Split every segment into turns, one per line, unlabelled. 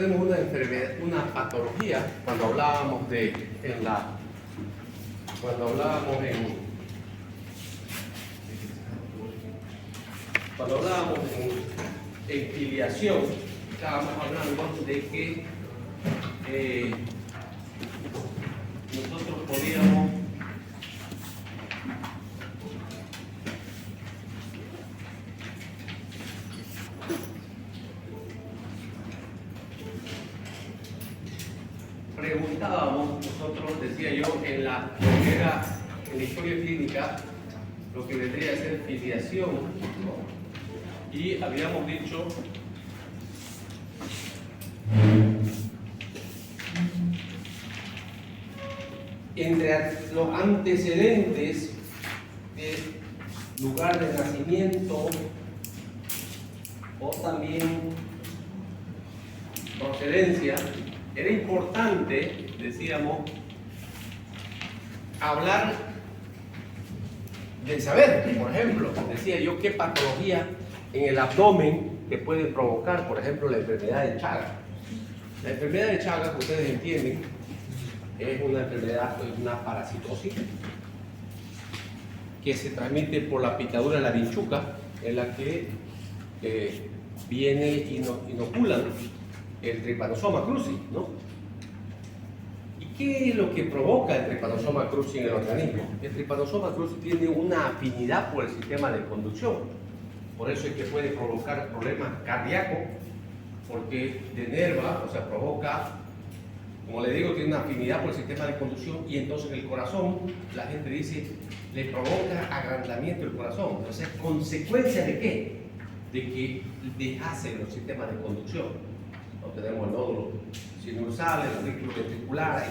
tenemos una enfermedad, una patología, cuando hablábamos en filiación, estábamos hablando de que nosotros podíamos preguntábamos nosotros, decía yo, en la historia clínica, lo que vendría a ser filiación, ¿no? Y habíamos dicho entre los antecedentes de lugar de nacimiento o también procedencia, era importante, decíamos, hablar del saber. Por ejemplo, decía yo, qué patología en el abdomen que puede provocar, por ejemplo, la enfermedad de Chagas. La enfermedad de Chagas, que ustedes entienden, es una enfermedad, es una parasitosis que se transmite por la picadura de la vinchuca, en la que viene y inoculan el Trypanosoma cruzi, ¿no? ¿Y qué es lo que provoca el Trypanosoma cruzi en el organismo? El Trypanosoma cruzi tiene una afinidad por el sistema de conducción, por eso es que puede provocar problemas cardíacos, porque denerva, o sea, provoca, como le digo, tiene una afinidad por el sistema de conducción, y entonces el corazón, la gente dice, le provoca agrandamiento del corazón. Entonces, ¿consecuencia de qué? De que deshace los sistemas de conducción. ¿No? Tenemos el nódulo sinusal, el auriculo ventricular, hay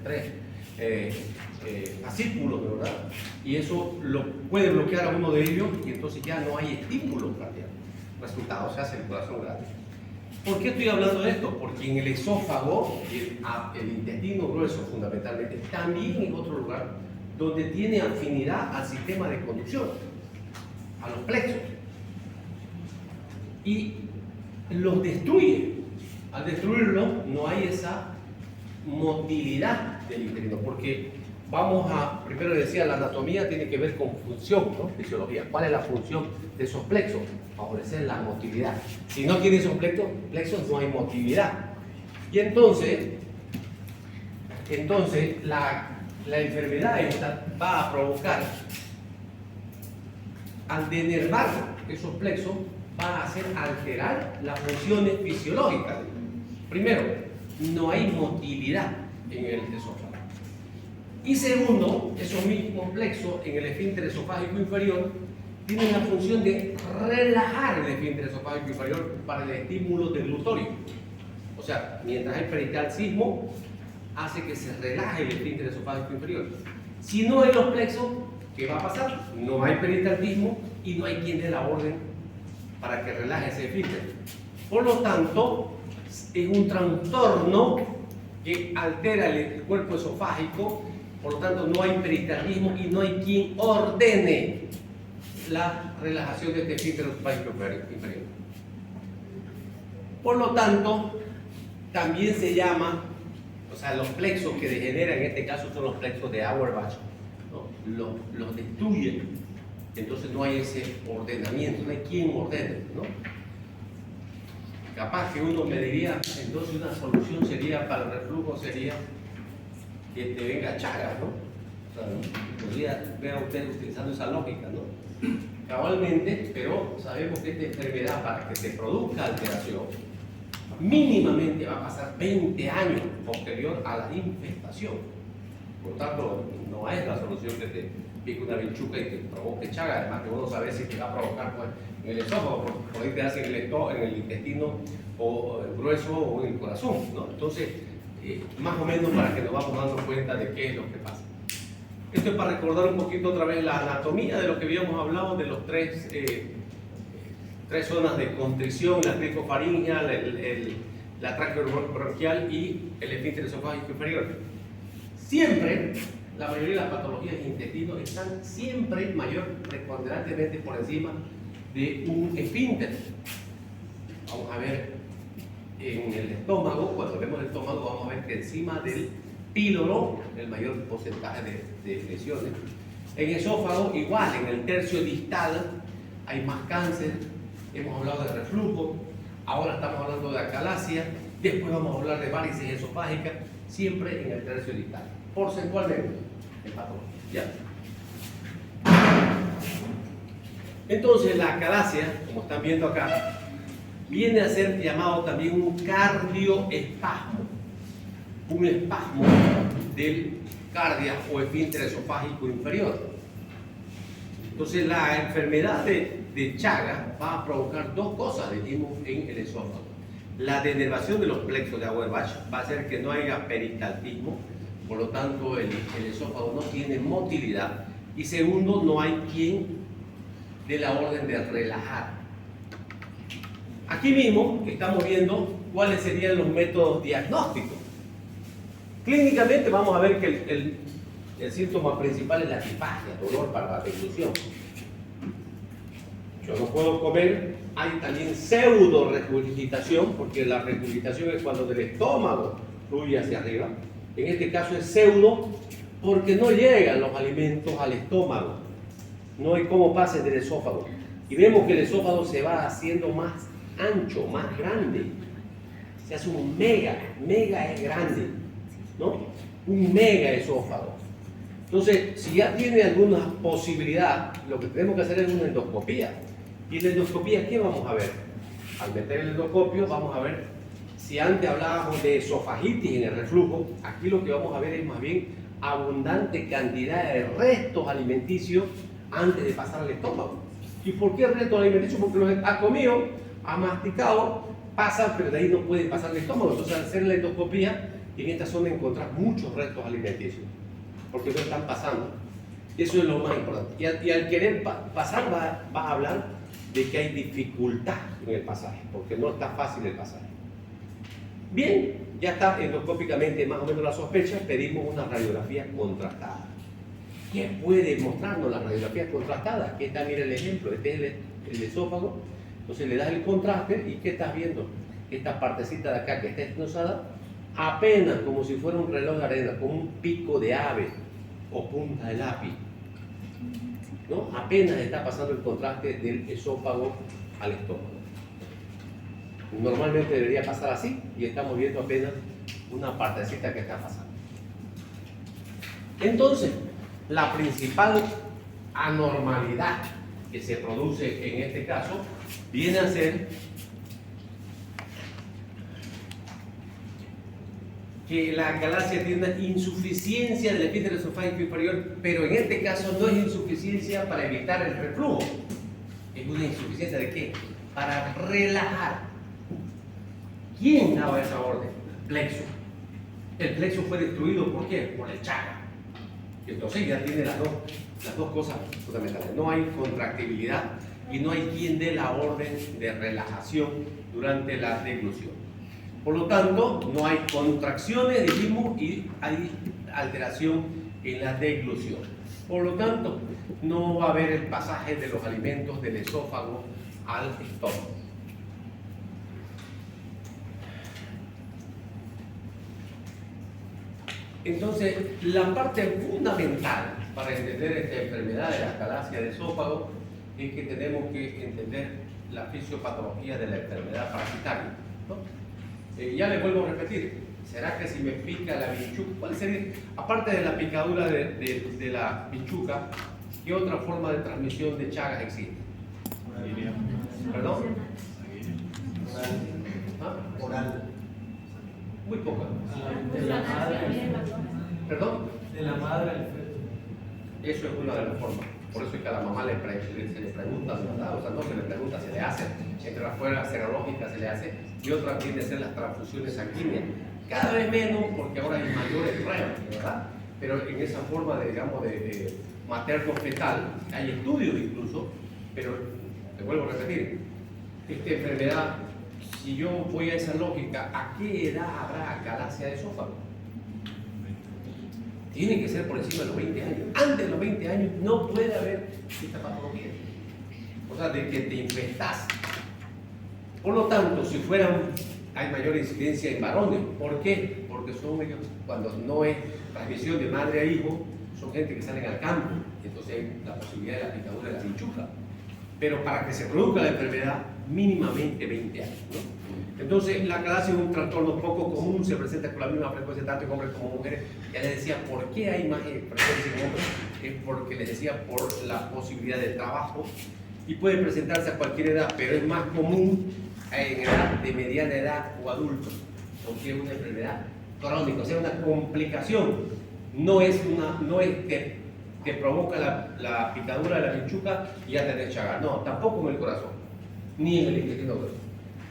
tres fascículos, ¿verdad? Y eso lo puede bloquear a uno de ellos, y entonces ya no hay estímulo cardíaco. Resultado, se hace el corazón grande. ¿Por qué estoy hablando de esto? Porque en el esófago, el intestino grueso fundamentalmente, también es otro lugar donde tiene afinidad al sistema de conducción, a los plexos, y los destruye. Al destruirlo no hay esa motilidad del intestino, porque primero decía, la anatomía tiene que ver con función, ¿no? Fisiología. ¿Cuál es la función de esos plexos? Favorecer la motilidad. Si no tiene esos plexos no hay motilidad. Y entonces la enfermedad esta va a provocar, al denervar esos plexos, va a hacer alterar las funciones fisiológicas. Primero, no hay motilidad en el esófago. Y segundo, esos mismos plexos en el esfínter esofágico inferior tienen la función de relajar el esfínter esofágico inferior para el estímulo deglutorio. O sea, mientras hay peristaltismo, hace que se relaje el esfínter esofágico inferior. Si no hay los plexos, ¿qué va a pasar? No hay peristaltismo y no hay quien dé la orden para que relaje ese esfínter. Por lo tanto, es un trastorno que altera el cuerpo esofágico, por lo tanto no hay peristaltismo y no hay quien ordene la relajación de este esfínter esofágico inferior. Por lo tanto, también se llama, o sea, los plexos que degeneran en este caso son los plexos de Auerbach, ¿no? Los destruyen, entonces no hay ese ordenamiento, no hay quien ordene, ¿no? Capaz que uno me diría, entonces una solución sería para el reflujo sería que te venga Chagas, ¿no? O sea, ¿no? Podría ver a usted utilizando esa lógica, ¿no? Cabalmente, pero sabemos que esta enfermedad, para que se produzca alteración, mínimamente va a pasar 20 años posterior a la infestación. Por lo tanto, no es la solución que te pique una vinchuca y te provoque Chagas, además que uno sabe si te va a provocar pues, en el esófago, por ahí te hace en el intestino o grueso o en el corazón, ¿no? Entonces, más o menos para que nos vamos dando cuenta de qué es lo que pasa. Esto es para recordar un poquito otra vez la anatomía de lo que habíamos hablado de los tres zonas de constricción, la cricofaringea, la tráqueo bronquial y el esfínter esofágico inferior. Siempre, la mayoría de las patologías de intestino están siempre preponderantemente por encima de un esfínter. Vamos a ver en el estómago, cuando vemos el estómago, vamos a ver que encima del píloro, el mayor porcentaje de lesiones. En esófago, igual, en el tercio distal hay más cáncer. Hemos hablado de reflujo, ahora estamos hablando de acalasia, después vamos a hablar de varices esofágicas, siempre en el tercio distal. Porcentualmente, en patología. ¿Ya? Entonces, la acalasia, como están viendo acá, viene a ser llamado también un cardioespasmo, un espasmo del cardia o esfínter esofágico inferior. Entonces, la enfermedad de Chagas va a provocar dos cosas, dijimos, en el esófago. La denervación de los plexos de Auerbach va a hacer que no haya peristaltismo, por lo tanto, el esófago no tiene motilidad. Y segundo, no hay quien dé la orden de relajar. Aquí mismo estamos viendo cuáles serían los métodos diagnósticos. Clínicamente vamos a ver que el síntoma principal es la disfagia, dolor para la deglución. Yo no puedo comer. Hay también pseudo regurgitación, porque la regurgitación es cuando del estómago fluye hacia arriba. En este caso es pseudo porque no llegan los alimentos al estómago. No hay cómo pase del esófago. Y vemos que el esófago se va haciendo más ancho, más grande. Se hace un mega es grande, ¿no? Un mega esófago. Entonces, si ya tiene alguna posibilidad, lo que tenemos que hacer es una endoscopía. ¿Y en la endoscopía qué vamos a ver? Al meter el endoscopio vamos a ver, si antes hablábamos de esofagitis en el reflujo, aquí lo que vamos a ver es más bien abundante cantidad de restos alimenticios antes de pasar al estómago. ¿Y por qué restos alimenticios? Porque los ha comido, ha masticado, pasa, pero de ahí no puede pasar al estómago. Entonces, al hacer la endoscopía, en esta zona encontrar muchos restos alimenticios, porque no están pasando. Eso es lo más importante. Y al querer pasar, va a hablar de que hay dificultad en el pasaje, porque no está fácil el pasaje. Bien, ya está endoscópicamente más o menos la sospecha, pedimos una radiografía contrastada. ¿Qué puede mostrarnos la radiografía contrastada? Aquí está, mira el ejemplo, este es el esófago. Entonces le das el contraste y ¿qué estás viendo? Esta partecita de acá que está estnosada, apenas como si fuera un reloj de arena, como un pico de ave o punta de lápiz, ¿no? Apenas está pasando el contraste del esófago al estómago. Normalmente debería pasar así y estamos viendo apenas una partecita que está pasando. Entonces, la principal anormalidad que se produce en este caso viene a ser que la acalasia tiene una insuficiencia del esfínter esofágico inferior, pero en este caso no es insuficiencia para evitar el reflujo. Es una insuficiencia ¿de qué? Para relajar. ¿Quién daba esa orden? El plexo. El plexo fue destruido ¿por qué? Por el Chagas. Entonces ya tiene las dos cosas fundamentales. No hay contractibilidad y no hay quien dé la orden de relajación durante la deglución. Por lo tanto, no hay contracciones, dijimos, y hay alteración en la deglución. Por lo tanto, no va a haber el pasaje de los alimentos del esófago al estómago. Entonces, la parte fundamental para entender esta enfermedad de la acalasia de esófago es que tenemos que entender la fisiopatología de la enfermedad parasitaria, ¿no? Ya les vuelvo a repetir, ¿será que si me pica la vinchuca, cuál sería, aparte de la picadura de la vinchuca, qué otra forma de transmisión de Chagas existe? ¿Perdón?
Oral.
Muy poca.
De la madre.
¿Perdón?
De la madre al feto.
Eso es una de las formas. Por eso es que a la mamá se le pregunta, ¿verdad? O sea, no se le pregunta, se le hace. Entre las pruebas serológicas se le hace. Y otra tiende a ser las transfusiones sanguíneas. Cada vez menos, porque ahora hay mayores pruebas, ¿verdad? Pero en esa forma, digamos, de materno-fetal, hay estudios incluso, pero te vuelvo a repetir, esta enfermedad, si yo voy a esa lógica, ¿a qué edad habrá acalasia de esófago? Tiene que ser por encima de los 20 años. Antes de los 20 años no puede haber esta patología. O sea, de que te infestas. Por lo tanto, si fueran hay mayor incidencia en varones. ¿Por qué? Porque son ellos, cuando no es transmisión de madre a hijo, son gente que salen al campo, entonces hay la posibilidad de la picadura de la vinchuca. Pero para que se produzca la enfermedad, mínimamente 20 años, ¿no? Entonces, la acalasia es un trastorno poco común, se presenta con la misma frecuencia tanto en hombres como mujeres. Ya les decía, ¿por qué hay más frecuencia en hombres? Es porque les decía, por la posibilidad de trabajo, y puede presentarse a cualquier edad, pero es más común en edad de mediana edad o adultos, porque es una enfermedad crónica, o sea, una complicación. No es que provoca la picadura de la vinchuca y ya tenés chagas. No, tampoco en el corazón, ni en el intestino grueso.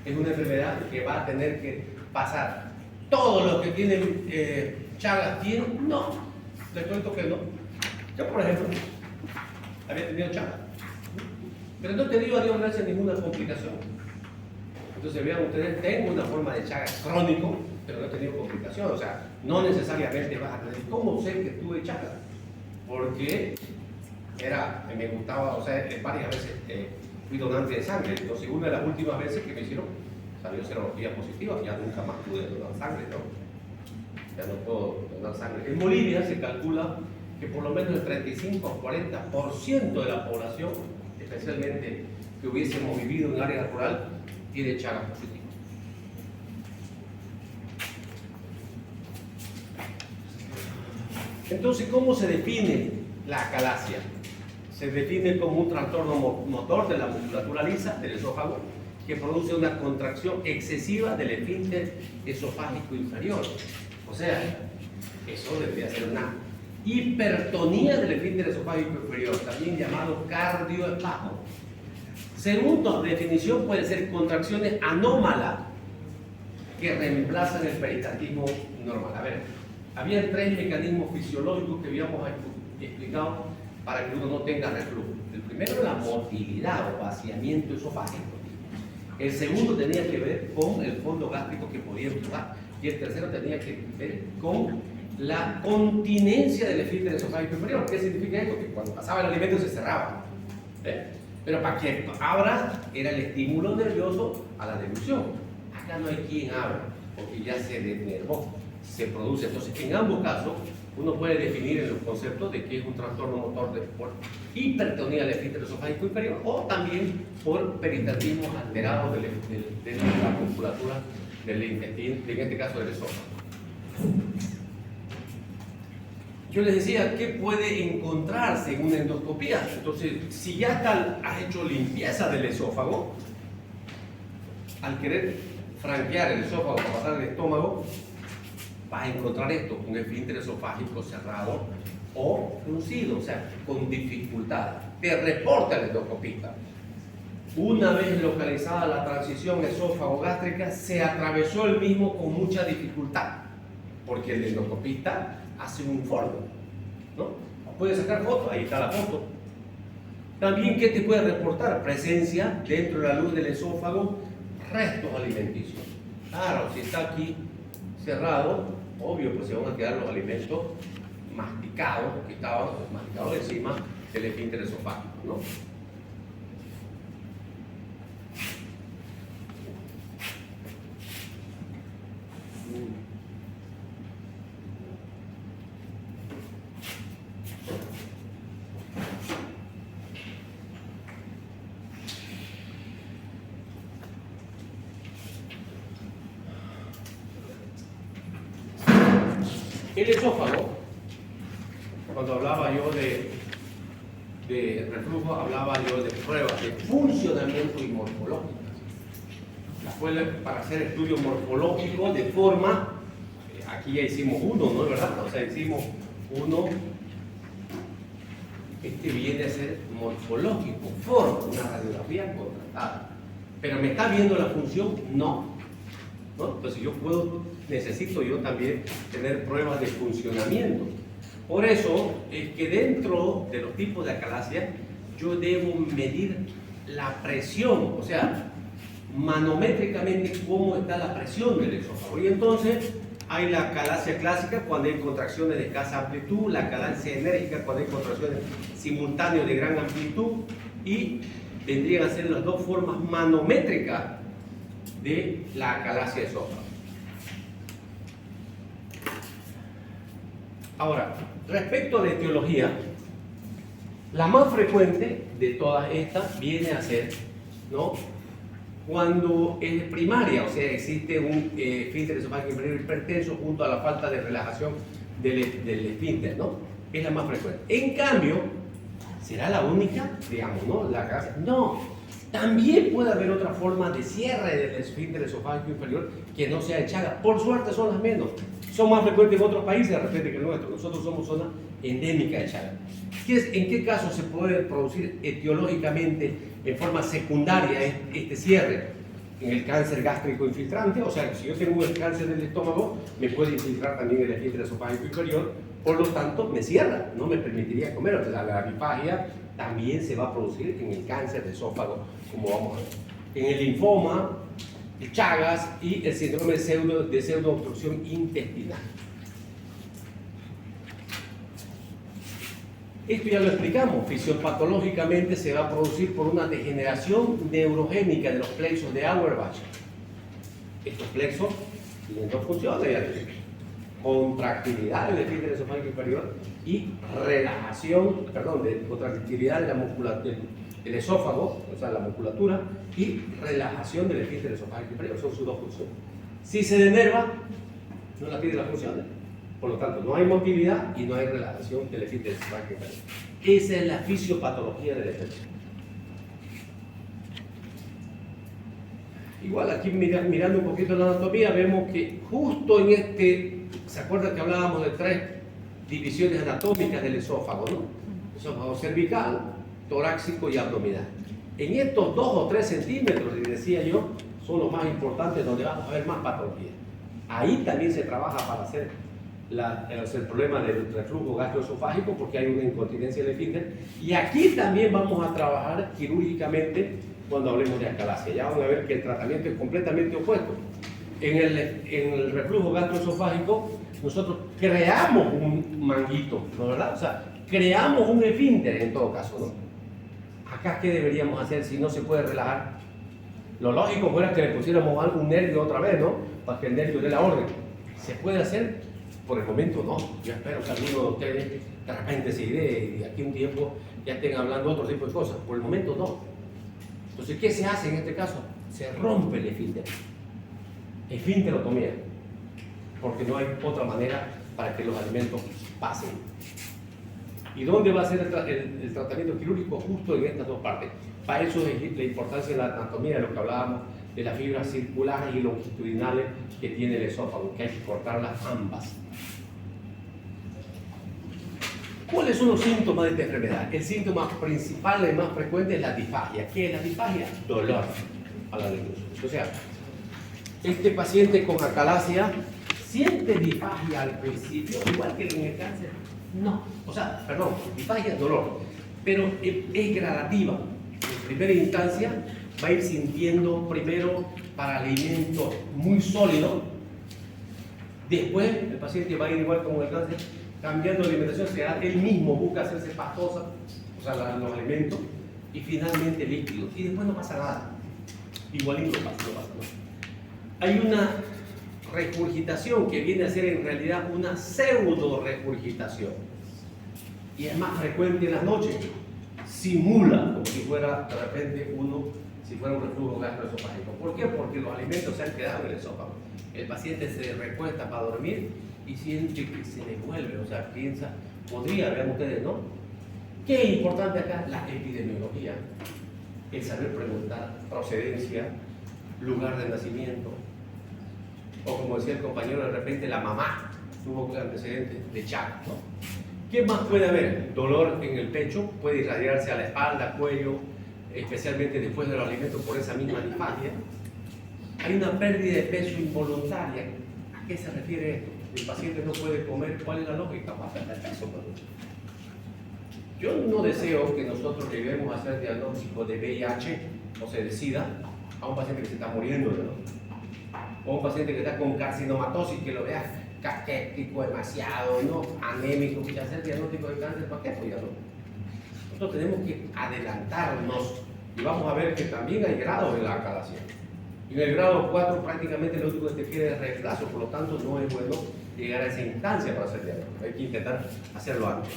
Es una enfermedad que va a tener que pasar. Todos los que tienen chagas tienen, no, les cuento que no. Yo, por ejemplo, había tenido chagas, pero no he tenido, a Dios gracias, ninguna complicación. Entonces, vean ustedes, tengo una forma de chagas crónico, pero no he tenido complicación. O sea, no necesariamente vas a tener. ¿Cómo sé que tuve chagas? Porque me gustaba, o sea, varias veces fui donante de sangre. Entonces, una de las últimas veces que me hicieron salió serología positiva, ya nunca más pude donar sangre, ¿no? Ya no puedo donar sangre. En Bolivia se calcula que por lo menos el 35 o 40% de la población, especialmente que hubiésemos vivido en área rural, tiene chagas positivas. Entonces, ¿cómo se define la acalasia? Se define como un trastorno motor de la musculatura lisa del esófago que produce una contracción excesiva del esfínter esofágico inferior. O sea, eso debería ser una hipertonía del esfínter esofágico inferior, también llamado cardioespasmo. Segunda definición puede ser contracciones anómalas que reemplazan el peristaltismo normal. A ver, había 3 mecanismos fisiológicos que habíamos explicado para que uno no tenga reflujo. El primero es la motilidad o vaciamiento esofágico. El segundo tenía que ver con el fondo gástrico que podía empujar. Y el tercero tenía que ver con la continencia del esfínter esofágico inferior. ¿Qué significa esto? Que cuando pasaba el alimento se cerraba. Pero para que abra era el estímulo nervioso a la deglución. Acá no hay quien abra, porque ya se denervó, se produce. Entonces, en ambos casos, uno puede definir en los conceptos de que es un trastorno motor por hipertonía del esfínter esofágico inferior o también por peristaltismo alterado de la musculatura del intestino, en este caso del esófago. Yo les decía, ¿qué puede encontrarse en una endoscopía? Entonces, si ya has hecho limpieza del esófago, al querer franquear el esófago para pasar el estómago, vas a encontrar esto, un esfínter esofágico cerrado o fruncido, o sea, con dificultad. Te reporta el endoscopista. Una vez localizada la transición esófago-gástrica, se atravesó el mismo con mucha dificultad, porque el endoscopista hace un informe, ¿no? Puede sacar fotos, ahí está la foto. También, ¿qué te puede reportar? Presencia dentro de la luz del esófago, restos alimenticios. Claro, si está aquí cerrado, obvio, pues se van a quedar los alimentos masticados, que estaban masticados encima del esfínter esofágico, ¿no? El esófago, cuando hablaba yo de reflujo, hablaba yo de pruebas de funcionamiento y morfológicas. Para hacer estudios morfológicos de forma, aquí ya hicimos uno, ¿no es verdad? O sea, hicimos uno, este viene a ser morfológico, forma, una radiografía contrastada. Pero ¿me está viendo la función? No. ¿No? Entonces necesito yo también tener pruebas de funcionamiento. Por eso es que dentro de los tipos de acalasia yo debo medir la presión, o sea, manométricamente cómo está la presión del esófago. Y entonces hay la acalasia clásica cuando hay contracciones de escasa amplitud, la acalasia enérgica cuando hay contracciones simultáneas de gran amplitud, y vendrían a ser las dos formas manométricas de la acalasia esófago. Ahora, respecto de etiología, la más frecuente de todas estas viene a ser, ¿no?, cuando es primaria, o sea, existe un esfínter esofágico inferior hipertenso junto a la falta de relajación del esfínter, ¿no? Es la más frecuente. En cambio, ¿será la única? Digamos, ¿no? La acalasia. No, también puede haber otra forma de cierre del esfínter esofágico inferior que no sea de Chagas. Por suerte son las menos. Son más frecuentes en otros países de repente que el nuestro. Nosotros somos zona endémica de Chagas. ¿En qué caso se puede producir etiológicamente en forma secundaria este cierre? En el cáncer gástrico infiltrante, o sea, si yo tengo el cáncer del estómago, me puede infiltrar también el esfínter esofágico inferior, por lo tanto me cierra, no me permitiría comer. O sea, la bifagia también se va a producir en el cáncer de esófago, como vamos a ver. En el linfoma, el Chagas y el síndrome de pseudoobstrucción intestinal. Esto ya lo explicamos, fisiopatológicamente se va a producir por una degeneración neurogénica de los plexos de Auerbach. Estos plexos tienen dos funciones, ya dije: contractilidad del esfínter esofágico inferior y relajación, contractilidad de la musculatura del esófago, o sea, la musculatura, y relajación del esfínter esofágico inferior. Son sus dos funciones. Si se denerva, no la tiene las funciones. Por lo tanto, no hay motilidad y no hay relajación del esfínter esofágico inferior. Esa es la fisiopatología del efecto. Igual aquí mirando un poquito la anatomía, vemos que justo en ¿se acuerdan que hablábamos de 3 divisiones anatómicas del esófago, ¿no? Esófago cervical, torácico y abdominal. En estos 2 o 3 centímetros, decía yo, son los más importantes, donde vamos a ver más patología. Ahí también se trabaja para hacer el problema del reflujo gastroesofágico, porque hay una incontinencia del esfínter. Y aquí también vamos a trabajar quirúrgicamente cuando hablemos de acalasia. Ya van a ver que el tratamiento es completamente opuesto. En el reflujo gastroesofágico nosotros creamos un manguito, ¿no, verdad? O sea, creamos un esfínter en todo caso, ¿no? Acá, ¿qué deberíamos hacer si no se puede relajar? Lo lógico fuera que le pusiéramos algún nervio otra vez, ¿no? Para que el nervio dé la orden. ¿Se puede hacer? Por el momento no. Yo espero que alguno de ustedes de repente se idee y de aquí a un tiempo ya estén hablando otro tipo de cosas. Por el momento no. Entonces, ¿qué se hace en este caso? Se rompe el esfínter. Esfínterotomía. Porque no hay otra manera para que los alimentos pasen. ¿Y dónde va a ser el tratamiento quirúrgico? Justo en estas 2 partes. Para eso es la importancia de la anatomía, de lo que hablábamos, de las fibras circulares y longitudinales que tiene el esófago, que hay que cortarlas ambas. ¿Cuáles son los síntomas de esta enfermedad? El síntoma principal y más frecuente es la disfagia. ¿Qué es la disfagia? Dolor a la luz. O sea, este paciente con acalasia siente disfagia al principio, igual que en el cáncer. No, o sea, perdón, disfagia es dolor, pero es gradativa. En primera instancia va a ir sintiendo primero para alimentos muy sólidos, después el paciente va a ir igual como en el cáncer, cambiando de alimentación, él mismo busca hacerse pastosa, o sea, los alimentos, y finalmente líquidos, y después no pasa nada, igualito no pasa nada. Hay una regurgitación que viene a ser en realidad una pseudo regurgitación, y es más frecuente en las noches, simula como si fuera de repente si fuera un reflujo gastroesofágico. ¿Por qué? Porque los alimentos se han quedado en el esófago. El paciente se recuesta para dormir y siente que se le vuelve, o sea, piensa, podría, vean ustedes, ¿no? ¿Qué es importante acá? La epidemiología, el saber preguntar procedencia, lugar de nacimiento, o como decía el compañero, de repente la mamá tuvo antecedentes de Chagas, ¿no? ¿Qué más puede haber? Dolor en el pecho, puede irradiarse a la espalda, cuello, especialmente después de los alimentos por esa misma disfagia. Hay una pérdida de peso involuntaria. ¿A qué se refiere esto? El paciente no puede comer. ¿Cuál es la lógica? Va a perder peso. Yo no deseo que nosotros lleguemos a hacer diagnóstico de VIH o sea, de SIDA a un paciente que se está muriendo, ¿no? O un paciente que está con carcinomatosis, que lo vea caquético demasiado, ¿no? Anémico, que hacer diagnóstico de cáncer, ¿para qué? Pues ya no. Nosotros tenemos que adelantarnos y vamos a ver que también hay grados de la acalasia. Y en el grado 4 prácticamente lo único que te queda es reemplazo, por lo tanto no es bueno llegar a esa instancia para hacer diagnóstico. Hay que intentar hacerlo antes.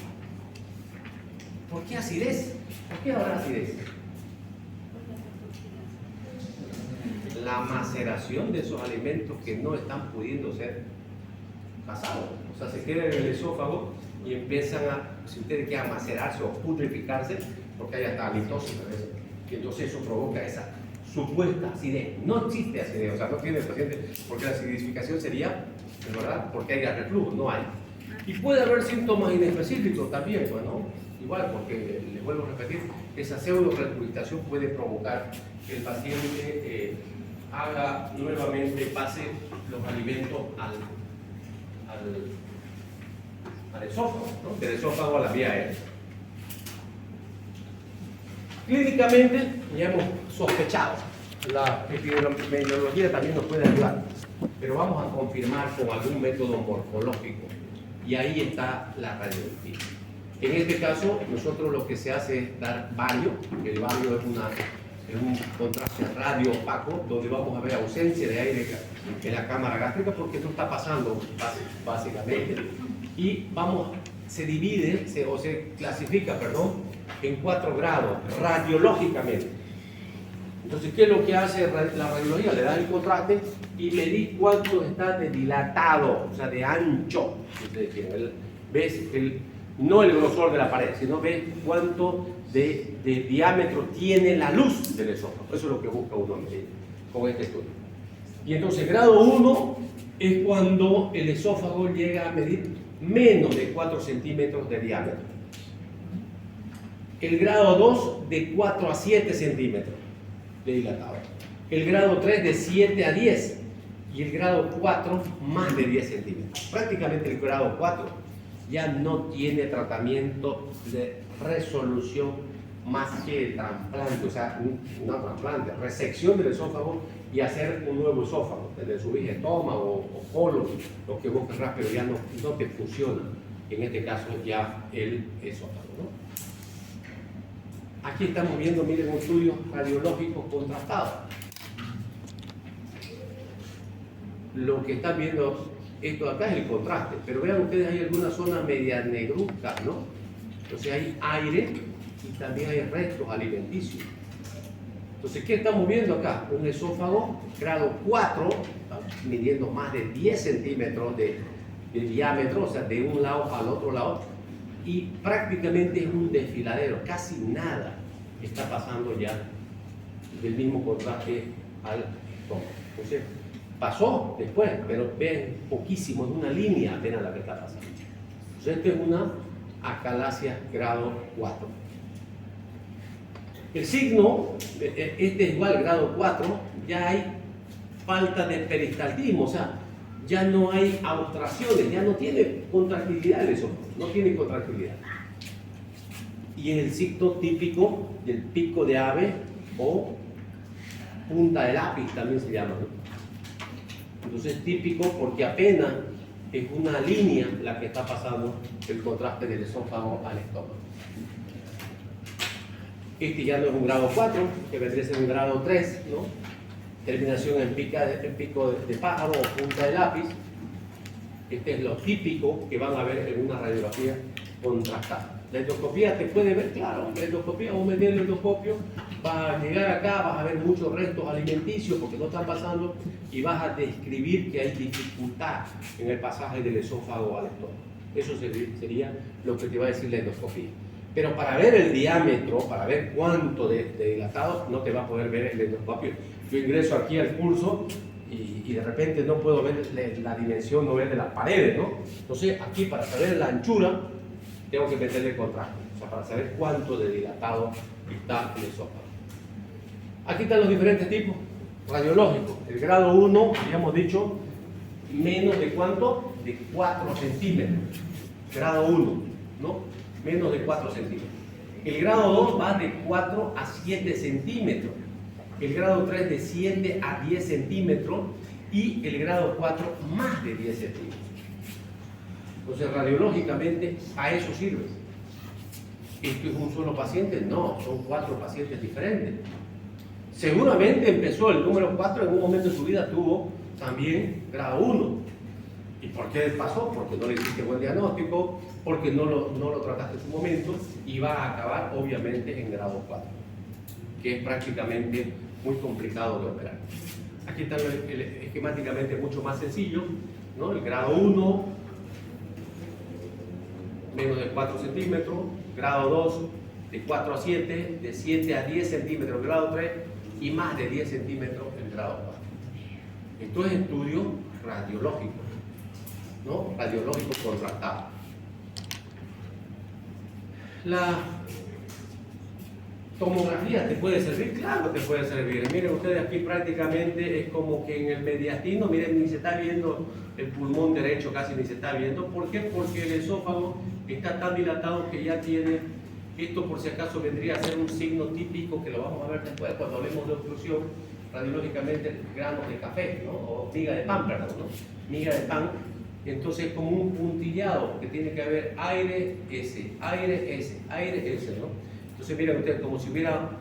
¿Por qué acidez? ¿Por qué habrá acidez? La maceración de esos alimentos que no están pudiendo ser pasados. O sea, se quedan en el esófago y empiezan a, si ustedes quieren macerarse o putrificarse, porque hay hasta halitosis a veces, y entonces eso provoca esa supuesta acidez. No existe acidez, o sea, no tiene el paciente, porque la acidificación sería, ¿de verdad? Porque hay reflujo, no hay. Y puede haber síntomas inespecíficos también, pues, ¿no? Igual, porque les vuelvo a repetir, esa pseudo-regurgitación puede provocar que el paciente haga nuevamente, pase los alimentos al esófago, ¿no? Del esófago a la vía aérea. Clínicamente ya hemos sospechado, la epidemiología también nos puede ayudar, pero vamos a confirmar con algún método morfológico y ahí está la radiología. En este caso, nosotros lo que se hace es dar bario, el bario es un contraste radio opaco, donde vamos a ver ausencia de aire en la cámara gástrica porque no está pasando básicamente. Y se divide, o se clasifica, en 4 grados radiológicamente. Entonces, ¿qué es lo que hace la radiología? Le da el contraste y le di cuánto está de dilatado, o sea, de ancho. ¿Ves? No el grosor de la pared, sino ves cuánto de diámetro tiene la luz del esófago. Eso es lo que busca uno con este estudio. Y entonces, grado 1 es cuando el esófago llega a medir menos de 4 centímetros de diámetro. El grado 2 de 4 a 7 centímetros de dilatado. El grado 3 de 7 a 10. Y el grado 4 más de 10 centímetros. Prácticamente el grado 4 ya no tiene tratamiento de resolución más que trasplante, o sea, no trasplante, resección del esófago y hacer un nuevo esófago, desde su estómago o colon, lo que busca rápido ya no te funciona, en este caso ya el esófago, ¿no? Aquí estamos viendo, miren, un estudio radiológico contrastado. Lo que están viendo, esto acá es el contraste, pero vean ustedes, hay algunas zonas media negruzcas, ¿no? Entonces hay aire y también hay restos alimenticios. Entonces, ¿qué estamos viendo acá? Un esófago grado 4, midiendo más de 10 centímetros de diámetro, o sea, de un lado al otro lado, y prácticamente es un desfiladero, casi nada está pasando ya del mismo contraste al estómago. Entonces, pasó después, pero ven poquísimo, es una línea apenas la que está pasando. Entonces, esta es una acalasia grado 4. El signo, este es igual grado 4, ya hay falta de peristaltismo, o sea, ya no hay obstrucciones, ya no tiene contractilidad eso, no tiene contractilidad. Y es el signo típico del pico de ave o punta de lápiz también se llama, ¿no? Entonces típico porque apenas es una línea la que está pasando el contraste del esófago al estómago. Este ya no es un grado 4, que vendría a ser un grado 3, ¿no? Terminación en pico de pájaro o punta de lápiz. Este es lo típico que van a ver en una radiografía contrastada. La endoscopía te puede ver, claro, la endoscopía, vos metés el endoscopio, vas a llegar acá, vas a ver muchos restos alimenticios porque no están pasando y vas a describir que hay dificultad en el pasaje del esófago al estómago. Eso sería lo que te va a decir la endoscopía. Pero para ver el diámetro, para ver cuánto de dilatado, no te va a poder ver el endoscopio. Yo ingreso aquí al curso y de repente no puedo ver la dimensión, no ver de las paredes, ¿no? Entonces aquí para saber la anchura, tengo que meterle el contraste, o sea, para saber cuánto de dilatado está el esófago. Aquí están los diferentes tipos radiológicos. El grado 1, habíamos dicho, menos de cuánto, de 4 centímetros. Grado 1, ¿no? Menos de 4 centímetros. El grado 2 va de 4 a 7 centímetros. El grado 3 de 7 a 10 centímetros. Y el grado 4 más de 10 centímetros. Entonces, radiológicamente, a eso sirve. ¿Esto es un solo paciente? No, son 4 pacientes diferentes. Seguramente empezó el número 4, en un momento de su vida tuvo también grado 1. ¿Y por qué pasó? Porque no le hiciste buen diagnóstico, porque no lo trataste en su momento, y va a acabar obviamente en grado 4, que es prácticamente muy complicado de operar. Aquí está esquemáticamente mucho más sencillo, ¿no? El grado 1, menos de 4 centímetros, grado 2, de 4 a 7, de 7 a 10 centímetros el grado 3, y más de 10 centímetros el grado 4. Esto es estudio radiológico, ¿no? Radiológico contrastado. La tomografía te puede servir, claro te puede servir. Miren ustedes, aquí prácticamente es como que en el mediastino, miren, ni se está viendo el pulmón derecho, casi ni se está viendo. ¿Por qué? Porque el esófago está tan dilatado que ya tiene, esto por si acaso vendría a ser un signo típico que lo vamos a ver después cuando hablemos de obstrucción radiológicamente, granos de café, ¿no? O miga de pan, perdón, ¿no? Miga de pan. Entonces como un puntillado que tiene que haber aire S, aire S, aire S, ¿no? Entonces miren ustedes,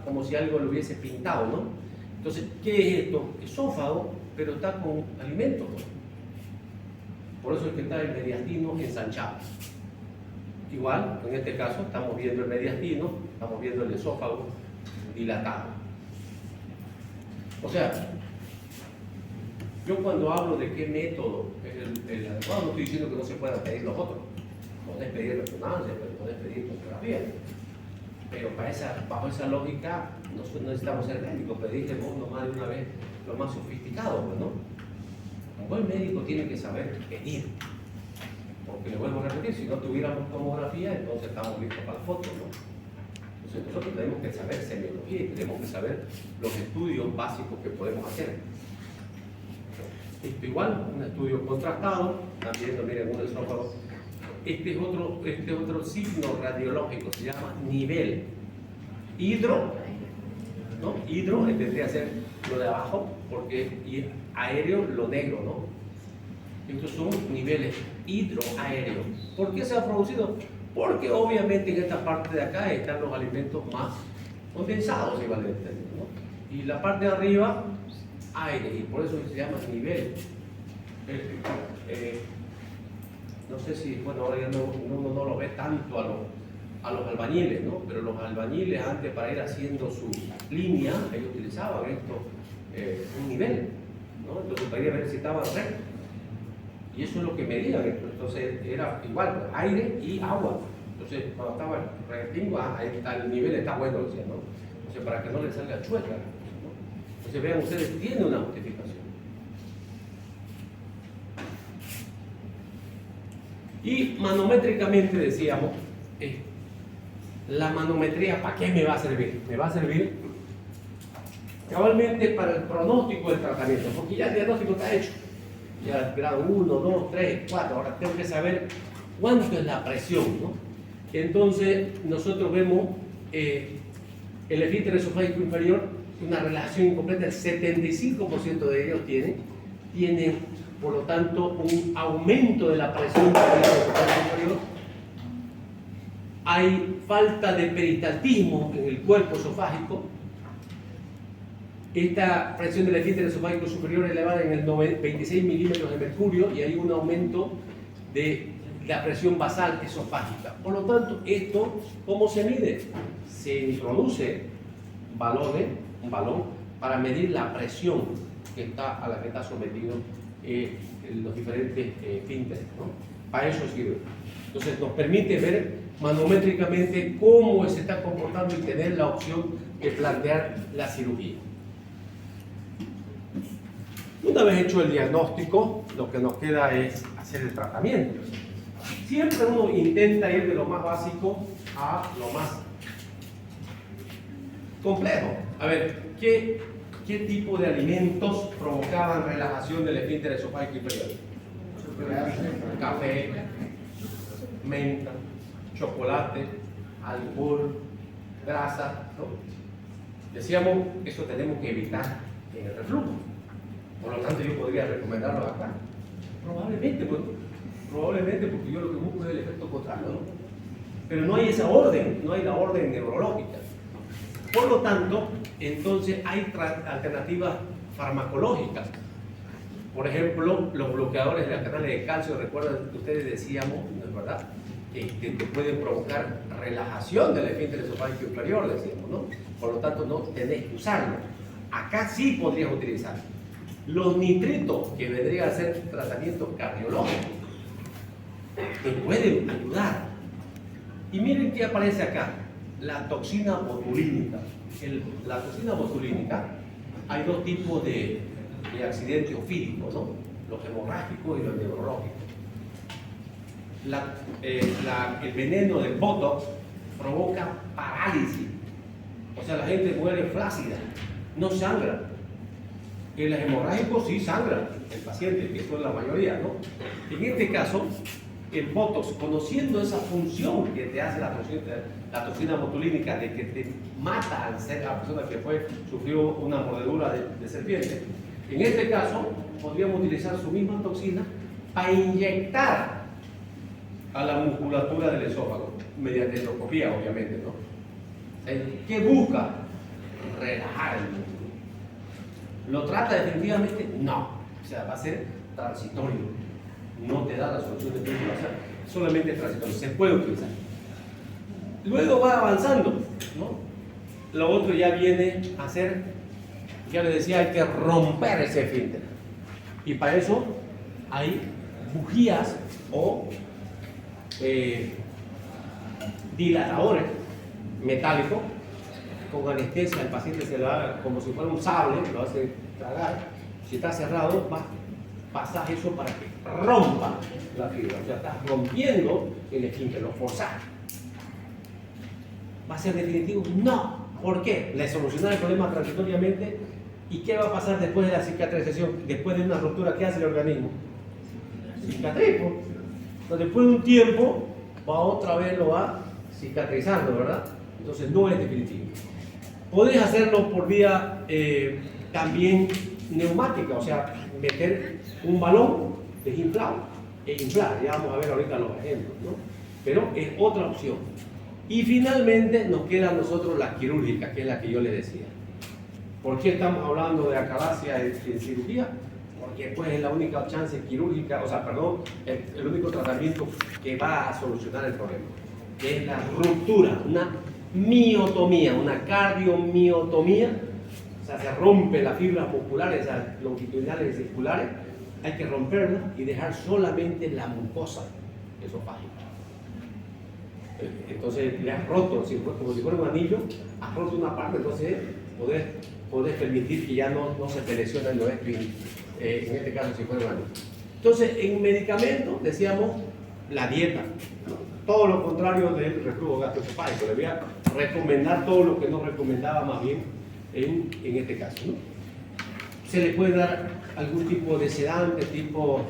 como si algo lo hubiese pintado, ¿no? Entonces, ¿qué es esto? Esófago, pero está con alimento, ¿no? Por eso es que está el mediastino ensanchado. Igual, en este caso, estamos viendo el mediastino, estamos viendo el esófago dilatado. O sea, yo cuando hablo de qué método es el adecuado, no estoy diciendo que no se puedan pedir los otros. Podés pedir resonancia, podés pedir tomografía. Pero bajo esa lógica, no necesitamos ser médicos, pediste vos nomás de una vez lo más sofisticado, pues, ¿no? Un buen médico tiene que saber pedir. Porque le vuelvo a repetir, si no tuviéramos tomografía, entonces estamos listos para la foto, ¿no? Entonces nosotros tenemos que saber semiología y tenemos que saber los estudios básicos que podemos hacer. Esto igual, un estudio contrastado, también miren un esófago. Este es otro signo radiológico, se llama nivel. Hidro, ¿no? Hidro tendría que ser lo de abajo, porque y aéreo lo negro, ¿no? Estos son niveles hidroaéreos. ¿Por qué se ha producido? Porque obviamente en esta parte de acá están los alimentos más condensados, igualmente, ¿no? Y la parte de arriba, aire, y por eso se llama nivel. No sé si, bueno, ahora ya uno no lo ve tanto a los albañiles, ¿no? Pero los albañiles antes, para ir haciendo su línea, ellos utilizaban esto, un nivel, ¿no? Entonces para ir a ver si estaban rectos. Y eso es lo que medían esto. Entonces era igual, aire y agua. Entonces cuando estaba rectingo, el nivel está bueno, decía, ¿no? Entonces para que no le salga chueca, ¿no? Entonces vean ustedes, tiene una justificación. Y manométricamente decíamos, la manometría, ¿para qué me va a servir? Me va a servir cabalmente para el pronóstico del tratamiento, porque ya el diagnóstico está hecho. Ya grado 1, 2, 3, 4, ahora tengo que saber cuánto es la presión, ¿no? Entonces nosotros vemos el esfínter esofágico inferior, una relación incompleta, el 75% de ellos tienen por lo tanto un aumento de la presión del esofágico inferior. Hay falta de peristaltismo en el cuerpo esofágico. Esta presión del esfínter esofágico superior elevada en el 26 milímetros de mercurio, y hay un aumento de la presión basal esofágica. Por lo tanto, esto, ¿cómo se mide? Se introduce un balón para medir la presión a la que está sometido los diferentes esfínteres, ¿no? Para eso sirve. Entonces nos permite ver manométricamente cómo se está comportando y tener la opción de plantear la cirugía. Una vez hecho el diagnóstico, lo que nos queda es hacer el tratamiento. Siempre uno intenta ir de lo más básico a lo más complejo. A ver, ¿qué tipo de alimentos provocaban relajación del esfínter esofágico inferior? Café, menta, chocolate, alcohol, grasa, ¿no? Decíamos que eso tenemos que evitar en el reflujo. Por lo tanto, yo podría recomendarlo acá. Probablemente porque yo lo que busco es el efecto contrario, ¿no? Pero no hay esa orden, no hay la orden neurológica. Por lo tanto, entonces hay alternativas farmacológicas. Por ejemplo, los bloqueadores de las canales de calcio, recuerdan que ustedes decíamos, ¿no es verdad?, que te pueden provocar relajación del esfínter esofágico inferior, decíamos, ¿no? Por lo tanto, no tenés que usarlo. Acá sí podrías utilizar los nitritos, que vendrían a ser tratamientos cardiológicos, te pueden ayudar. Y miren qué aparece acá, la toxina botulínica. La toxina botulínica, hay dos tipos de accidentes ofídicos, ¿no? Los hemorrágicos y los neurológicos. El veneno del botox provoca parálisis, o sea, la gente muere flácida, no sangra. El hemorrágico sí sangra el paciente, que es la mayoría, ¿no? En este caso, el botox, conociendo esa función que te hace la toxina botulínica, de que te mata al ser la persona que sufrió una mordedura de serpiente, en este caso podríamos utilizar su misma toxina para inyectar a la musculatura del esófago, mediante endoscopía, obviamente, ¿no? ¿Qué busca? Relajar el músculo. ¿Lo trata definitivamente? No. O sea, va a ser transitorio. No te da la solución definitiva, o sea, solamente transitorio. Se puede utilizar. Luego va avanzando, ¿no? Lo otro ya viene a ser, ya les decía, hay que romper ese esfínter. Y para eso hay bujías o dilatadores metálicos. Con anestesia el paciente se lo da como si fuera un sable, lo hace tragar. Si está cerrado, pasas eso para que rompa la fibra. O sea, estás rompiendo el esfínter, lo forzás. ¿Va a ser definitivo? No. ¿Por qué? Le solucionar el problema transitoriamente. ¿Y qué va a pasar después de la cicatrización? Después de una ruptura, ¿qué hace el organismo? Cicatriza. Entonces, después de un tiempo, otra vez lo va cicatrizando, ¿verdad? Entonces, no es definitivo. Podés hacerlo por vía también neumática, o sea, meter un balón desinflado e inflar. Ya vamos a ver ahorita los ejemplos, ¿no? Pero es otra opción. Y finalmente nos queda a nosotros la quirúrgica, que es la que yo le decía. ¿Por qué estamos hablando de acalasia en cirugía? Porque pues es la única chance quirúrgica, o sea, perdón, el único tratamiento que va a solucionar el problema, que es la ruptura, una miotomía, una cardiomiotomía. O sea, se rompe las fibras musculares, longitudinales y circulares, hay que romperlas y dejar solamente la mucosa esofágica. Entonces le has roto, como si fuera un anillo, has roto una parte, entonces podés permitir que ya no se te lesione lo en este caso si fuera un anillo. Entonces, en medicamentos decíamos la dieta, ¿no? Todo lo contrario del reflujo gastroesofágico. Le voy a recomendar todo lo que no recomendaba más bien en este caso, ¿no? Se le puede dar algún tipo de sedante, tipo,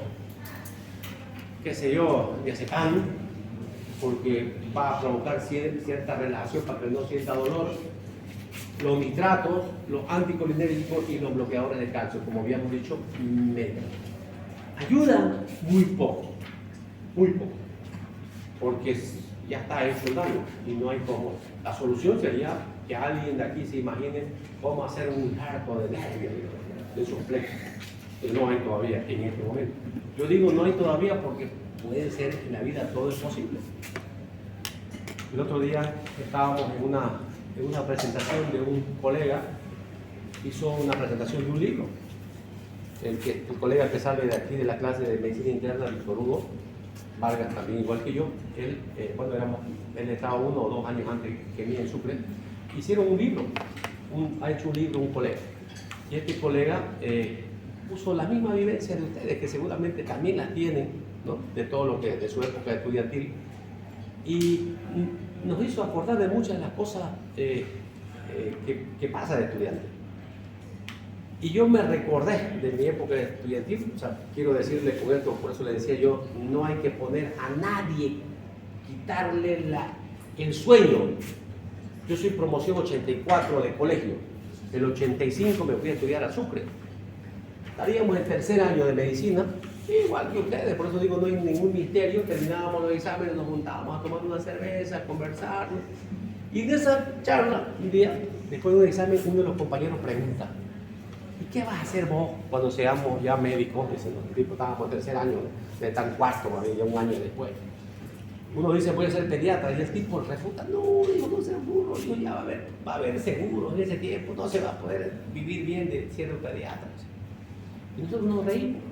qué sé yo, diazepam, porque va a provocar cierta relajación para que no sienta dolor. Los nitratos, los anticolinérgicos y los bloqueadores de calcio, como habíamos dicho, ayudan muy poco, porque ya está hecho el daño y no hay cómo. La solución sería que alguien de aquí se imagine cómo hacer un arco de nervios de esos plexos, que no hay todavía en este momento. Yo digo no hay todavía porque puede ser en la vida todo es posible. El otro día estábamos en una presentación de un colega, hizo una presentación de un libro. El colega que sale de aquí de la clase de medicina interna, Víctor Hugo Vargas, también igual que yo, él estaba 1 o 2 años antes que mí en Sucre, hicieron un libro, ha hecho un libro un colega. Y este colega puso la misma vivencia de ustedes, que seguramente también las tienen, ¿no? De todo lo que de su época estudiantil. Y nos hizo acordar de muchas de las cosas que pasa de estudiante. Y yo me recordé de mi época estudiantil, o sea, quiero decirle con esto, por eso le decía yo, no hay que poner a nadie, quitarle el sueño. Yo soy promoción 84 de colegio, el 85 me fui a estudiar a Sucre. Estaríamos en tercer año de medicina, igual que ustedes, por eso digo, no hay ningún misterio, terminábamos los exámenes, nos juntábamos a tomar una cerveza, a conversar, Y en esa charla, un día, después de un examen, uno de los compañeros pregunta: ¿y qué vas a hacer vos cuando seamos ya médicos? Dicen, los tipos estábamos en tercer año, de tan cuarto, ya un año después. Uno dice, voy a ser pediatra, y el tipo refuta: no, digo, no seas burro, digo, ya va a haber seguros en ese tiempo, no se va a poder vivir bien de siendo pediatra. Y nosotros nos reímos.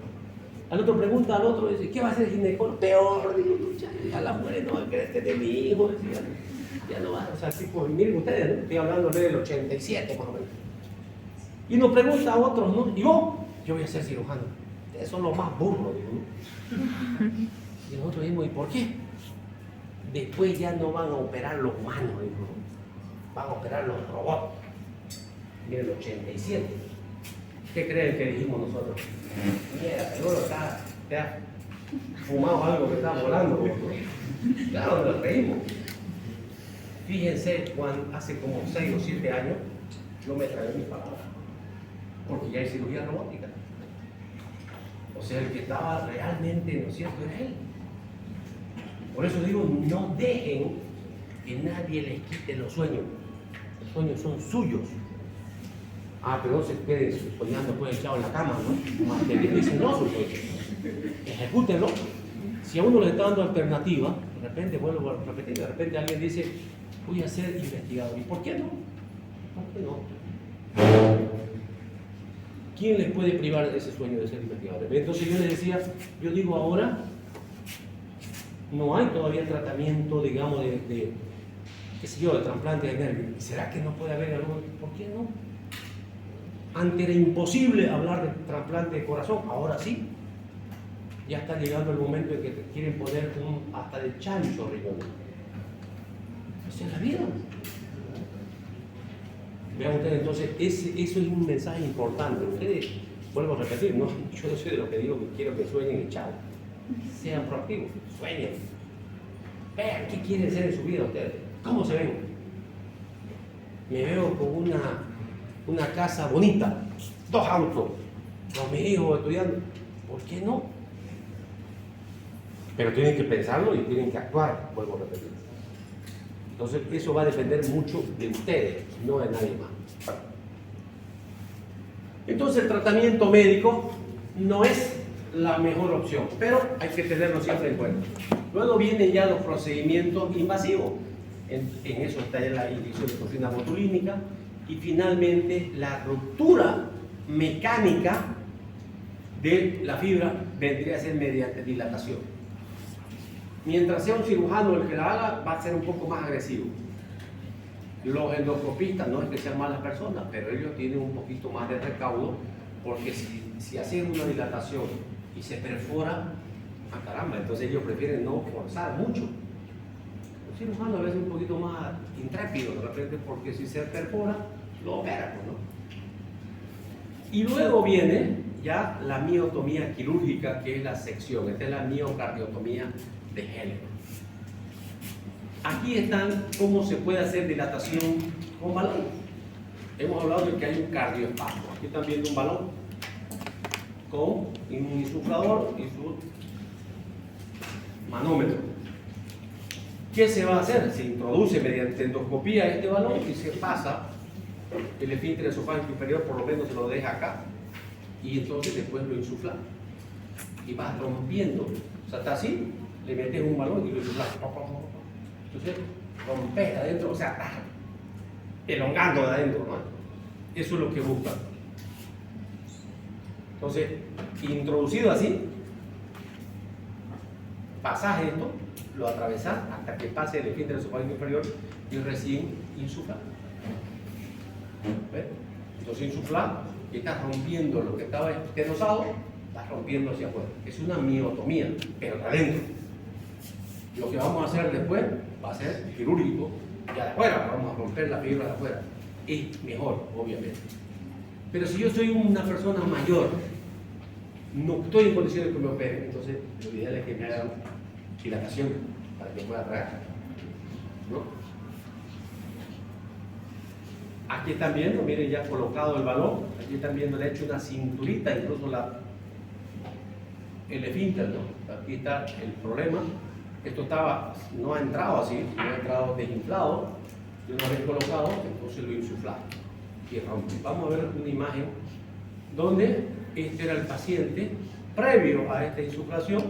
Al otro pregunta al otro, dice, ¿qué va a hacer el ginecólogo? Peor, digo, ya la mujer no va a querer tener mi hijo, decía, ya no va, o sea, tipo, miren ustedes, ¿no? Estoy hablando del 87 más o menos. Y nos pregunta a otros, ¿no? ¿Y vos? Yo voy a ser cirujano. Ustedes son los más burros, digo, ¿no? Y nosotros dijimos, ¿y por qué? Después ya no van a operar los humanos, digo, ¿no? Van a operar los robots. Miren, el 87. ¿Qué creen que dijimos nosotros? Mira, seguro te ha fumado algo que está volando. Claro, nos reímos. Fíjense, hace como 6 o 7 años, yo me tragué mis palabras, porque ya hay cirugía robótica. O sea, el que estaba realmente, ¿no es cierto?, era él. Por eso digo, no dejen que nadie les quite los sueños. Los sueños son suyos. Pero no se queden soñando pues echado en la cama, ¿no? Materialicen no sus sueños. Ejecútenlo. Si a uno le está dando alternativa, de repente, vuelvo a repetir, de repente alguien dice, voy a ser investigador. ¿Y por qué no? ¿Por qué no? ¿Quién les puede privar de ese sueño de ser investigadores? Entonces yo les decía, yo digo ahora, no hay todavía tratamiento, digamos, de qué sé yo, de trasplante de nervios. ¿Será que no puede haber algo? ¿Por qué no? Antes era imposible hablar de trasplante de corazón, ahora sí. Ya está llegando el momento en que te quieren poner hasta de chancho riñón. Esa es la vida. Vean ustedes, entonces, eso es un mensaje importante. Ustedes, vuelvo a repetir, no, yo no soy de los que digo que quiero que sueñen y chao. Sean proactivos, sueñen. Vean qué quieren ser en su vida ustedes. ¿Cómo se ven? Me veo con una casa bonita, 2 autos, con mis hijos estudiando. ¿Por qué no? Pero tienen que pensarlo y tienen que actuar, vuelvo a repetir. Entonces, eso va a depender mucho de ustedes, no de nadie más. Entonces, el tratamiento médico no es la mejor opción, pero hay que tenerlo siempre en cuenta. Luego vienen ya los procedimientos invasivos. En eso está ya la inyección de toxina botulínica. Y finalmente, la ruptura mecánica de la fibra vendría a ser mediante dilatación. Mientras sea un cirujano el que la haga, va a ser un poco más agresivo. Los endoscopistas no es que sean malas personas, pero ellos tienen un poquito más de recaudo, porque si hacen una dilatación y se perfora, caramba, entonces ellos prefieren no forzar mucho. El cirujano a veces es un poquito más intrépido de repente, porque si se perfora, lo opera, ¿no? Y luego viene ya la miotomía quirúrgica, que es la sección. Esta es la miocardiotomía de Heller. Aquí están cómo se puede hacer dilatación con balón. Hemos hablado de que hay un cardioespasmo. Aquí están viendo un balón con un insuflador y su manómetro. ¿Qué se va a hacer? Se introduce mediante endoscopía este balón y se pasa el esfínter esofágico inferior, por lo menos se lo deja acá, y entonces después lo insufla y vas rompiendo. O sea, está así, le metes un balón y lo insuflas. Entonces rompes adentro, o sea, elongando de adentro, ¿no? Eso es lo que buscan. Entonces, introducido así, pasas esto, lo atravesas hasta que pase el esfínter esofágico inferior y recién insufla. ¿Ves? Entonces insuflar y estás rompiendo lo que estaba estenosado, estás rompiendo hacia afuera. Es una miotomía, pero de adentro. Lo que vamos a hacer después va a ser quirúrgico, ya de afuera, vamos a romper la fibra de afuera. Es mejor, obviamente. Pero si yo soy una persona mayor, no estoy en condiciones de que me operen, entonces lo ideal es que me hagan dilatación para que pueda tragar, ¿no? Aquí están viendo, miren, ya colocado el balón, aquí están viendo, le he hecho una cinturita, incluso el esfínter, ¿no? Aquí está el problema. Esto no ha entrado así, no ha entrado desinflado, Y una vez colocado, entonces lo insuflamos y rompe. Vamos a ver una imagen donde este era el paciente previo a esta insuflación.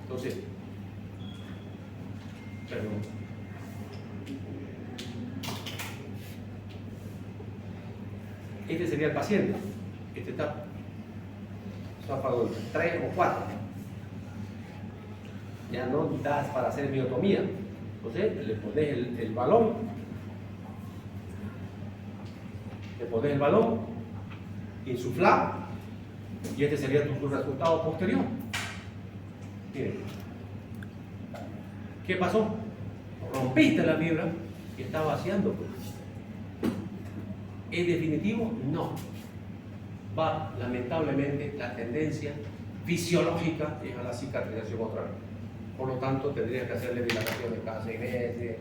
Entonces, perdón. Este sería el paciente. Este está esófago 3 o 4. Ya no das para hacer miotomía. Entonces le pones el balón. Le pones el balón, insuflar, y este sería tu resultado posterior. Miren. ¿Qué pasó? Rompiste la fibra y está vaciando. ¿Es definitivo? No. Va, lamentablemente, la tendencia fisiológica es a la cicatrización otra vez. Por lo tanto, tendrías que hacerle dilataciones cada 6 meses,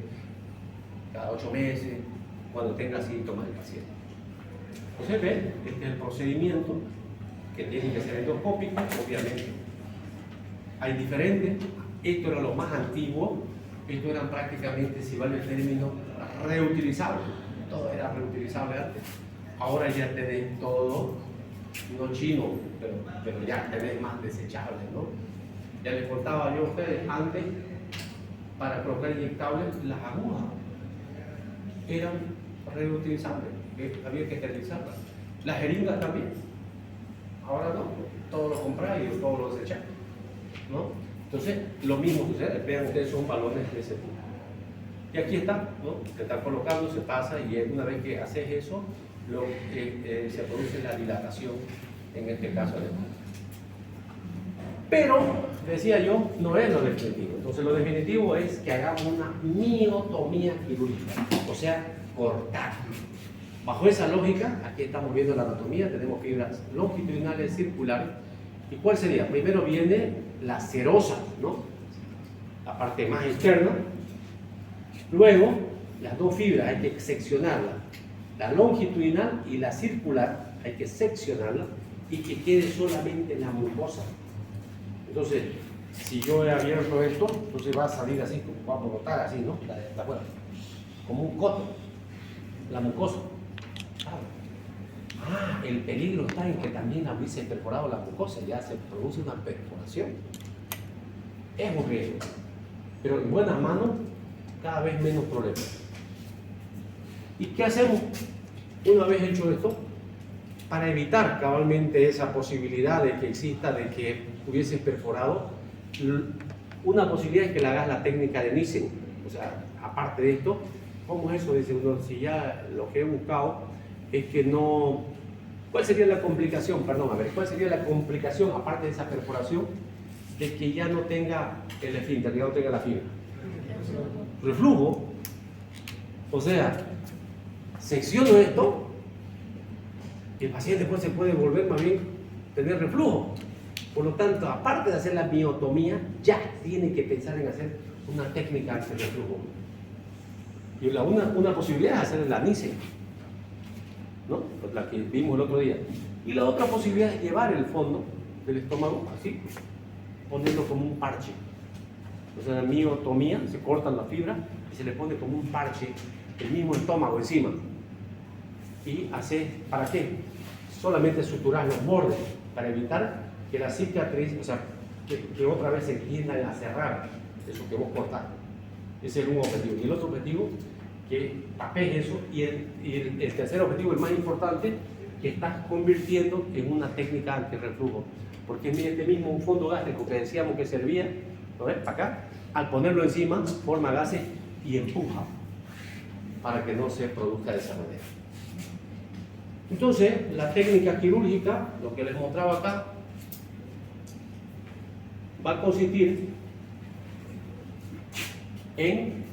cada 8 meses, cuando tenga síntomas del paciente. Entonces, ven, este es el procedimiento que tiene que ser endoscópico, obviamente. Hay diferentes. Esto era lo más antiguo. Esto eran prácticamente, si vale el término, reutilizables. Todo era reutilizable antes. Ahora ya tenés todo, no chino, pero ya tenés más desechables, ¿no? Ya les contaba yo a ustedes antes, para colocar inyectables, las agujas eran reutilizables, había que esterilizarlas. Las jeringas también. Ahora no, todo lo compras y todo lo desechas, ¿no? Entonces, lo mismo sucede, vean ustedes, son balones de ese tipo. Y aquí está, ¿no? Se está colocando, se pasa, y una vez que haces eso, se produce la dilatación, en este caso. Pero, decía yo, no es lo definitivo. Entonces, lo definitivo es que hagamos una miotomía quirúrgica, o sea, cortar. Bajo esa lógica, aquí estamos viendo la anatomía, tenemos fibras longitudinales circulares. ¿Y cuál sería? Primero viene la serosa, ¿no? La parte más externa. Luego, las dos fibras hay que seccionarlas. La longitudinal y la circular hay que seccionarla y que quede solamente la mucosa. Entonces, si yo he abierto esto, entonces va a salir así, va a brotar así, ¿no? De afuera, como un coto, la mucosa. El peligro está en que también hubiese perforado la mucosa, ya se produce una perforación. Es un riesgo, pero en buenas manos, cada vez menos problemas. ¿Y qué hacemos una vez hecho esto? Para evitar cabalmente esa posibilidad de que exista, de que hubiese perforado, una posibilidad es que le hagas la técnica de Nissen. O sea, aparte de esto, ¿cómo es eso? Dice uno, si ya lo que he buscado es que no... ¿Cuál sería la complicación? Perdón, a ver, ¿cuál sería la complicación, aparte de esa perforación, de que ya no tenga el esfínter, que ya no tenga la fibra? Reflujo. O sea, secciono esto, y el paciente después se puede volver más bien tener reflujo. Por lo tanto, aparte de hacer la miotomía, ya tiene que pensar en hacer una técnica anti-reflujo. Y una posibilidad es hacer la Nissen, ¿no? La que vimos el otro día. Y la otra posibilidad es llevar el fondo del estómago así, ponerlo como un parche. O sea, la miotomía, se cortan las fibras y se le pone como un parche el mismo estómago encima. Y hace, ¿para qué? Solamente suturar los bordes para evitar que la cicatriz, o sea, que otra vez se tiendan a cerrar eso que vos cortaste. Ese es un objetivo. Y el otro objetivo, que tapes eso. Y el tercer objetivo, el más importante, que estás convirtiendo en una técnica antirreflujo. Porque este mismo un fondo gástrico que decíamos que servía, ¿lo ves? Para acá, al ponerlo encima, forma gases y empuja para que no se produzca de esa manera. Entonces, la técnica quirúrgica, lo que les mostraba acá, va a consistir en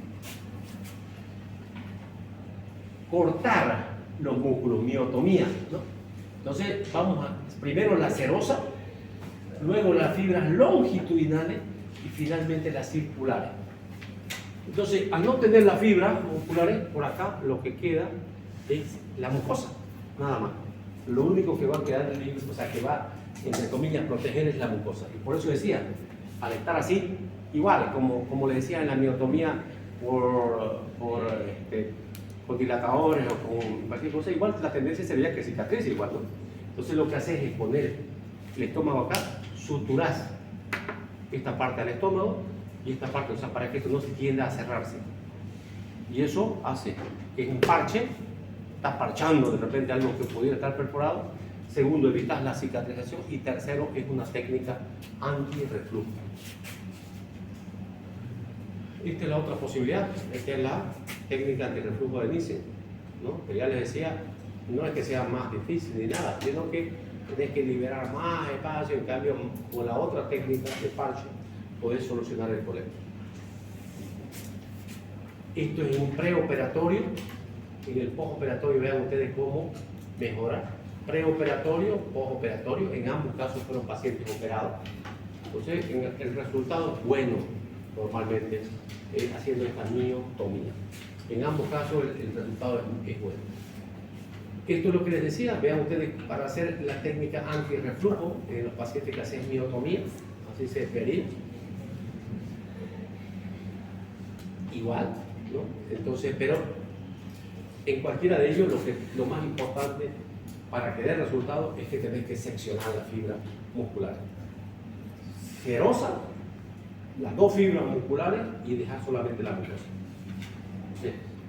cortar los músculos, miotomía, ¿no? Entonces, vamos a, primero la serosa, luego las fibras longitudinales y finalmente las circulares. Entonces, al no tener las fibras musculares, por acá lo que queda es la mucosa, nada más. Lo único que va a quedar, o sea, que va, entre comillas, proteger es la mucosa. Y por eso decía, al estar así, igual, como les decía en la miotomía con dilatadores o con cualquier cosa, igual la tendencia sería que cicatrice igual, ¿no? Entonces lo que haces es poner el estómago acá, suturas esta parte del estómago y esta parte, o sea, para que esto no se tienda a cerrarse. Y eso hace que es un parche, estás parchando de repente algo que pudiera estar perforado. Segundo, evitas la cicatrización. Y tercero, es una técnica anti-reflujo. Esta es la otra posibilidad, esta es la técnica anti-reflujo de Nissen, ¿no? Que ya les decía, no es que sea más difícil ni nada, sino que tienes que liberar más espacio. En cambio, con la otra técnica de parche, podés solucionar el problema. Esto es un preoperatorio. En el postoperatorio vean ustedes cómo mejorar. Preoperatorio, postoperatorio, en ambos casos fueron pacientes operados. Entonces, el resultado es bueno, normalmente, haciendo esta miotomía. En ambos casos el resultado es bueno. Esto es lo que les decía, vean ustedes, para hacer la técnica anti-reflujo en los pacientes que hacen miotomía, así se vería. Igual, ¿no? Entonces, pero en cualquiera de ellos lo más importante para que dé resultado es que tenés que seccionar la fibra muscular. Serosa las dos fibras musculares y dejar solamente la mucosa.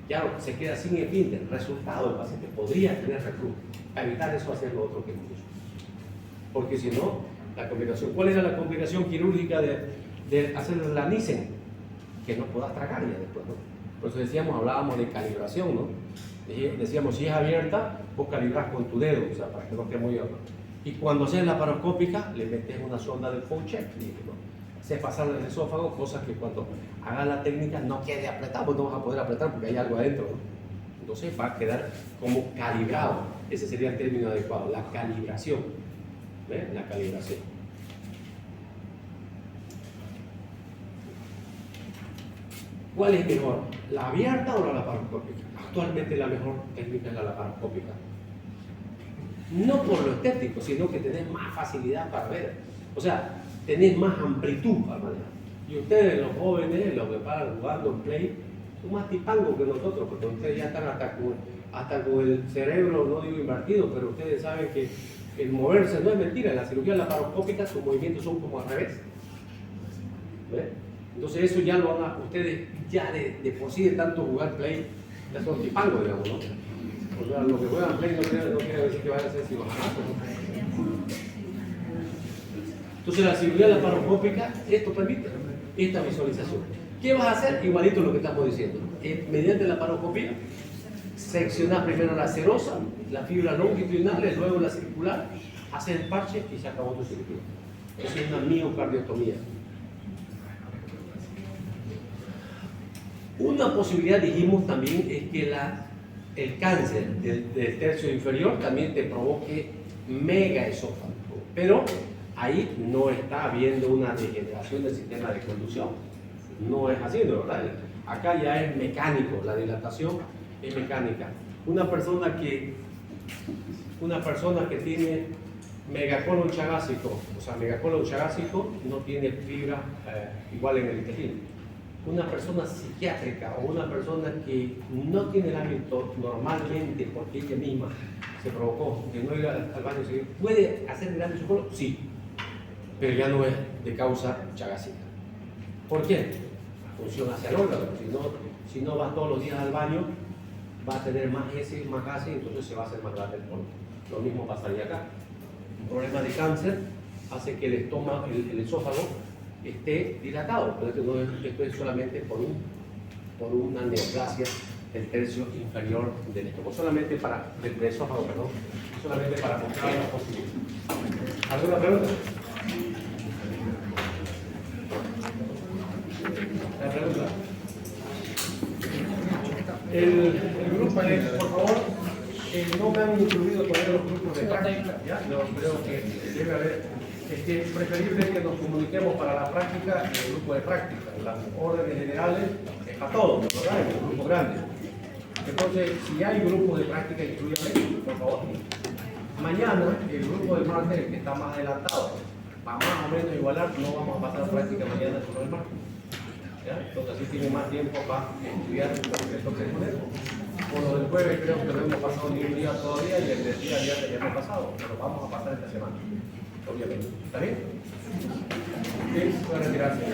Ya se queda sin esfínter. Resultado, el paciente podría tener reflujo. Para evitar eso, hacer lo otro que hemos hecho. Porque si no, la complicación. ¿Cuál era la complicación quirúrgica de hacer la Nissen? Que no puedas tragar ya después, ¿no? Por eso decíamos, hablábamos de calibración, ¿no? Decíamos, si es abierta, vos calibrás con tu dedo, o sea, para que no esté muy abierto. Y cuando haces la laparoscópica, le metes una sonda de Fouché, ¿no? Haces pasar el esófago, cosas que cuando hagas la técnica no quede apretado, pues no vas a poder apretar porque hay algo adentro, ¿no? Entonces va a quedar como calibrado. Ese sería el término adecuado, la calibración. ¿Ven? La calibración. ¿Cuál es mejor? ¿La abierta o la laparoscópica? Actualmente la mejor técnica es la laparoscópica. No por lo estético, sino que tenés más facilidad para ver. O sea, tenés más amplitud para manejar. Y ustedes, los jóvenes, los que paran jugando en play, son más tipangos que nosotros, porque ustedes ya están hasta con el cerebro, no digo invertido, pero ustedes saben que el moverse no es mentira. En la cirugía laparoscópica sus movimientos son como al revés. ¿Ves? Entonces eso ya lo van a, ustedes ya de por sí de tanto jugar play, ya son tipangos, digamos, ¿no? O sea, lo que juegan play no quiere decir que vayan a ser cirujanos. Entonces la cirugía laparoscópica, esto permite esta visualización. ¿Qué vas a hacer? Igualito lo que estamos diciendo. Mediante la laparoscopía, seccionar primero la serosa, la fibra longitudinal, luego la circular, hacer el parche y se acabó tu cirugía. Eso es una miocardiotomía. Una posibilidad, dijimos también, es que el cáncer del tercio inferior también te provoque megaesófago. Pero ahí no está habiendo una degeneración del sistema de conducción. No es así, ¿no? ¿Verdad? Acá ya es mecánico, la dilatación es mecánica. Una persona que tiene megacolon chagásico, o sea, megacolon chagásico no tiene fibra igual en el intestino. Una persona psiquiátrica o una persona que no tiene el hábito normalmente porque ella misma se provocó de no ir al baño seguido, ¿puede hacer grande su colon? Sí, pero ya no es de causa chagásica. ¿Por qué? Función hacia el órgano. Si no va todos los días al baño, va a tener más heces, más gases, y entonces se va a hacer más grande el colon. Lo mismo pasaría acá. Un problema de cáncer hace que el estómago, el esófago, esté dilatado, pero esto es solamente por una neoplasia del tercio inferior del estómago, solamente del esófago, perdón, solamente para mostrar la posibilidad. ¿Alguna pregunta? La pregunta. El grupo, por favor, no me han incluido todavía los grupos de práctica, ¿ya? No, creo que debe haber. Es que es preferible que nos comuniquemos para la práctica en el grupo de práctica. Las órdenes generales es para todos, ¿verdad? En el grupo grande. Entonces, si hay grupos de práctica, incluyanme, por favor. Mañana, el grupo de martes, que está más adelantado, para más o menos igualar, no vamos a pasar práctica mañana con el martes. ¿Ya? Entonces así tiene más tiempo para estudiar lo que les toque poner. Por lo del jueves creo que no hemos pasado ni un día todavía y el del día ya hemos pasado, pero vamos a pasar esta semana, obviamente. ¿Está bien? Sí, puede retirarse.